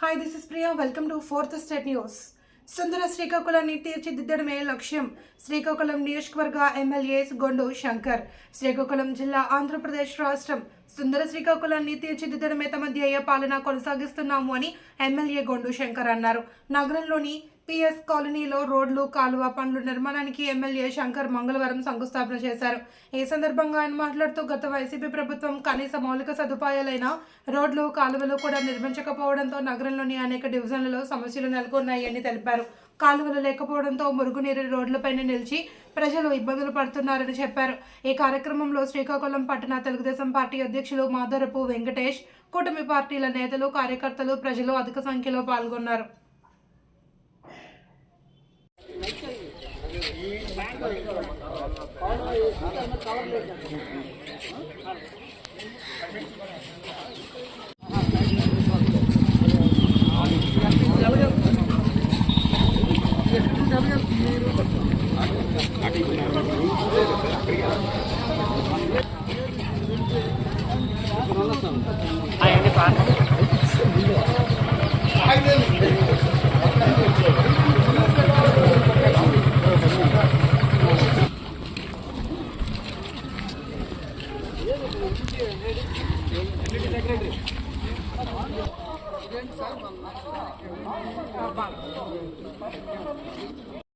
Hi, this is Priya. Welcome to Fourth State News. సుందర శ్రీకాకుళాన్ని తీర్చిదిద్దడమే లక్ష్యం. శ్రీకాకుళం నియోజకవర్గ MLA Gondu Shankar. Srikakulam జిల్లా ఆంధ్రప్రదేశ్ రాష్ట్రం. సుందర శ్రీకాకుళాన్ని తీర్చిదిద్దడమే తమ ధ్యేయ పాలన కొనసాగిస్తున్నాము అని ఎమ్మెల్యే గొండు శంకర్ అన్నారు. నగరంలోని పిఎస్ కాలనీలో రోడ్లు, కాలువ పనుల నిర్మాణానికి ఎమ్మెల్యే శంకర్ మంగళవారం శంకుస్థాపన చేశారు. ఈ సందర్భంగా ఆయన మాట్లాడుతూ గత వైసీపీ ప్రభుత్వం కనీస మౌలిక సదుపాయాలైన రోడ్లు, కాలువలు కూడా నిర్మించకపోవడంతో నగరంలోని అనేక డివిజన్లలో సమస్యలు నెలకొన్నాయని తెలిపారు. కాలువలు లేకపోవడంతో మురుగునీరు రోడ్లపైన నిలిచి ప్రజలు ఇబ్బందులు పడుతున్నారని చెప్పారు. ఈ కార్యక్రమంలో శ్రీకాకుళం పట్టణ తెలుగుదేశం పార్టీ అధ్యక్షులు మాధవరపు వెంకటేష్, కూటమి పార్టీల నేతలు, కార్యకర్తలు, ప్రజలు అధిక సంఖ్యలో పాల్గొన్నారు.